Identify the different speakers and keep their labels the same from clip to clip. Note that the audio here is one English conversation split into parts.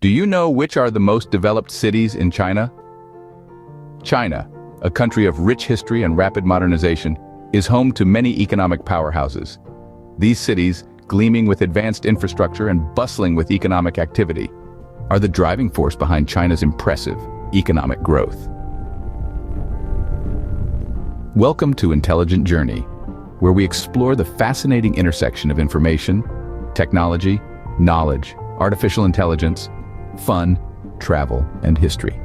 Speaker 1: Do you know which are the most developed cities in China? China, a country of rich history and rapid modernization, is home to many economic powerhouses. These cities, gleaming with advanced infrastructure and bustling with economic activity, are the driving force behind China's impressive economic growth. Welcome to Intelligent Journey, where we explore the fascinating intersection of information, technology, knowledge, artificial intelligence, fun, travel, and history.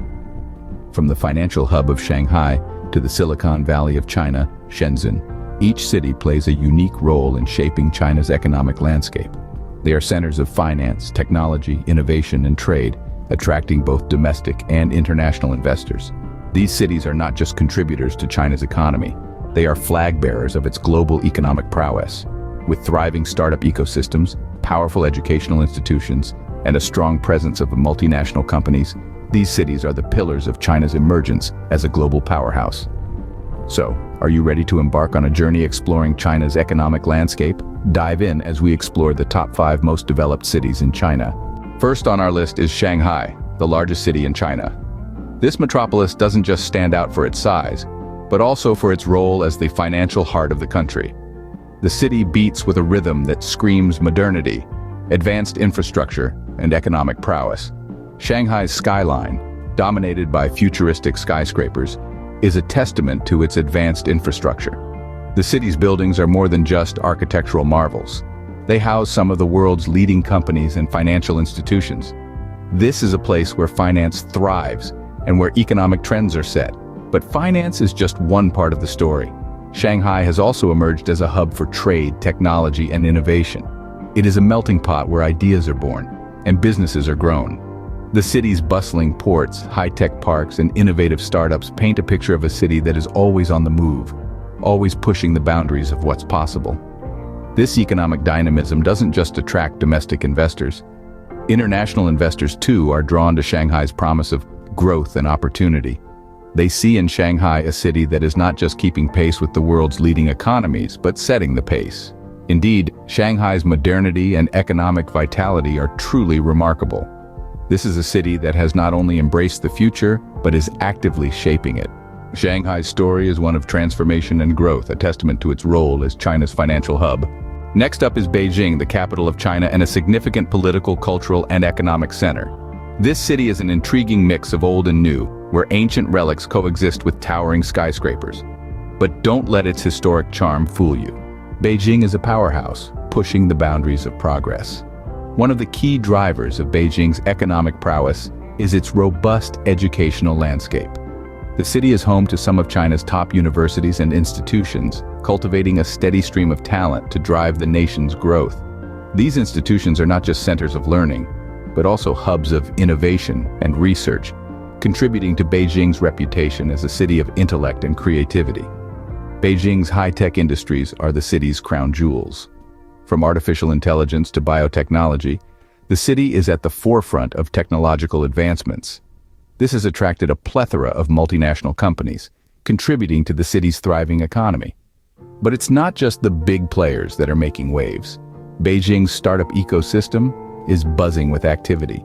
Speaker 1: From the financial hub of Shanghai to the Silicon Valley of China, Shenzhen, each city plays a unique role in shaping China's economic landscape. They are centers of finance, technology, innovation, and trade, attracting both domestic and international investors. These cities are not just contributors to China's economy, they are flag bearers of its global economic prowess. With thriving startup ecosystems, powerful educational institutions, and a strong presence of multinational companies, these cities are the pillars of China's emergence as a global powerhouse. So, are you ready to embark on a journey exploring China's economic landscape? Dive in as we explore the top 5 most developed cities in China. First on our list is Shanghai, the largest city in China. This metropolis doesn't just stand out for its size, but also for its role as the financial heart of the country. The city beats with a rhythm that screams modernity, advanced infrastructure, and economic prowess. Shanghai's skyline, dominated by futuristic skyscrapers, is a testament to its advanced infrastructure. The city's buildings are more than just architectural marvels. They house some of the world's leading companies and financial institutions. This is a place where finance thrives and where economic trends are set. But finance is just one part of the story. Shanghai has also emerged as a hub for trade, technology, and innovation. It is a melting pot where ideas are born and businesses are grown. The city's bustling ports, high-tech parks, and innovative startups paint a picture of a city that is always on the move, always pushing the boundaries of what's possible. This economic dynamism doesn't just attract domestic investors. International investors, too, are drawn to Shanghai's promise of growth and opportunity. They see in Shanghai a city that is not just keeping pace with the world's leading economies, but setting the pace. Indeed, Shanghai's modernity and economic vitality are truly remarkable. This is a city that has not only embraced the future, but is actively shaping it. Shanghai's story is one of transformation and growth, a testament to its role as China's financial hub. Next up is Beijing, the capital of China and a significant political, cultural, and economic center. This city is an intriguing mix of old and new, where ancient relics coexist with towering skyscrapers. But don't let its historic charm fool you. Beijing is a powerhouse, pushing the boundaries of progress. One of the key drivers of Beijing's economic prowess is its robust educational landscape. The city is home to some of China's top universities and institutions, cultivating a steady stream of talent to drive the nation's growth. These institutions are not just centers of learning, but also hubs of innovation and research, contributing to Beijing's reputation as a city of intellect and creativity. Beijing's high-tech industries are the city's crown jewels. From artificial intelligence to biotechnology, the city is at the forefront of technological advancements. This has attracted a plethora of multinational companies, contributing to the city's thriving economy. But it's not just the big players that are making waves. Beijing's startup ecosystem is buzzing with activity.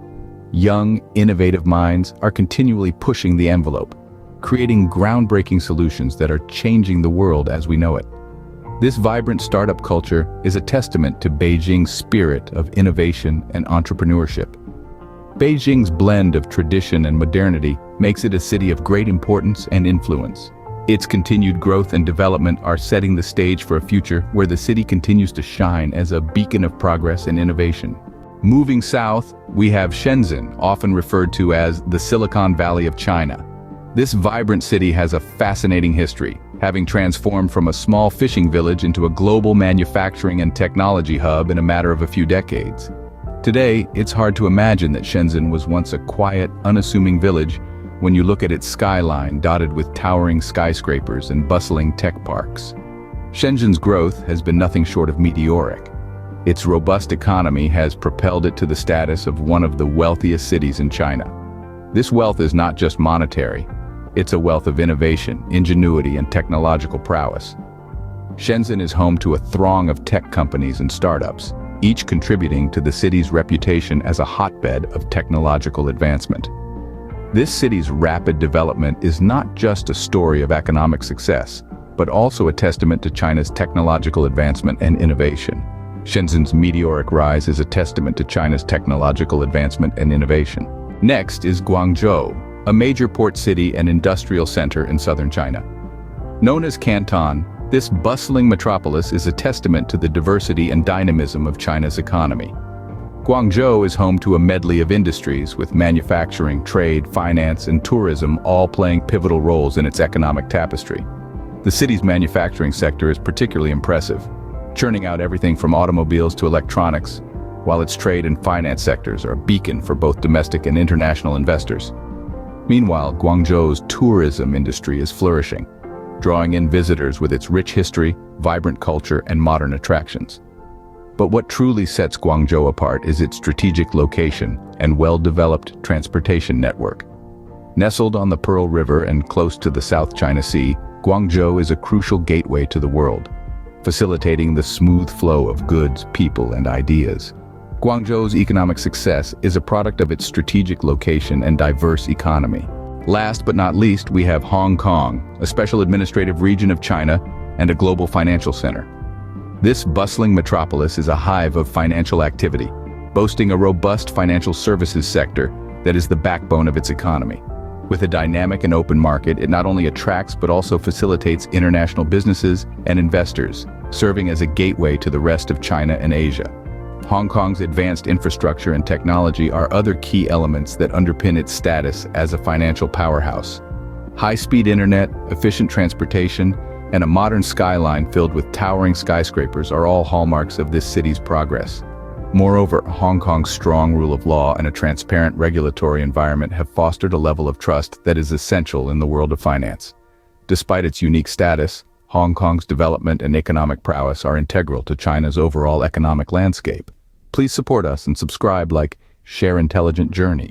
Speaker 1: Young, innovative minds are continually pushing the envelope, creating groundbreaking solutions that are changing the world as we know it. This vibrant startup culture is a testament to Beijing's spirit of innovation and entrepreneurship. Beijing's blend of tradition and modernity makes it a city of great importance and influence. Its continued growth and development are setting the stage for a future where the city continues to shine as a beacon of progress and innovation. Moving south, we have Shenzhen, often referred to as the Silicon Valley of China. This vibrant city has a fascinating history, having transformed from a small fishing village into a global manufacturing and technology hub in a matter of a few decades. Today, it's hard to imagine that Shenzhen was once a quiet, unassuming village when you look at its skyline dotted with towering skyscrapers and bustling tech parks. Shenzhen's growth has been nothing short of meteoric. Its robust economy has propelled it to the status of one of the wealthiest cities in China. This wealth is not just monetary, it's a wealth of innovation, ingenuity, and technological prowess. Shenzhen is home to a throng of tech companies and startups, each contributing to the city's reputation as a hotbed of technological advancement. This city's rapid development is not just a story of economic success, but also a testament to China's technological advancement and innovation. Shenzhen's meteoric rise is a testament to China's technological advancement and innovation. Next is Guangzhou, a major port city and industrial center in southern China. Known as Canton, this bustling metropolis is a testament to the diversity and dynamism of China's economy. Guangzhou is home to a medley of industries, with manufacturing, trade, finance, and tourism all playing pivotal roles in its economic tapestry. The city's manufacturing sector is particularly impressive, churning out everything from automobiles to electronics, while its trade and finance sectors are a beacon for both domestic and international investors. Meanwhile, Guangzhou's tourism industry is flourishing, drawing in visitors with its rich history, vibrant culture, and modern attractions. But what truly sets Guangzhou apart is its strategic location and well-developed transportation network. Nestled on the Pearl River and close to the South China Sea, Guangzhou is a crucial gateway to the world, facilitating the smooth flow of goods, people, and ideas. Guangzhou's economic success is a product of its strategic location and diverse economy. Last but not least, we have Hong Kong, a special administrative region of China and a global financial center. This bustling metropolis is a hive of financial activity, boasting a robust financial services sector that is the backbone of its economy. With a dynamic and open market, it not only attracts but also facilitates international businesses and investors, serving as a gateway to the rest of China and Asia. Hong Kong's advanced infrastructure and technology are other key elements that underpin its status as a financial powerhouse. High-speed internet, efficient transportation, and a modern skyline filled with towering skyscrapers are all hallmarks of this city's progress. Moreover, Hong Kong's strong rule of law and a transparent regulatory environment have fostered a level of trust that is essential in the world of finance. Despite its unique status, Hong Kong's development and economic prowess are integral to China's overall economic landscape. Please support us and subscribe, like, share Intelligent Journey.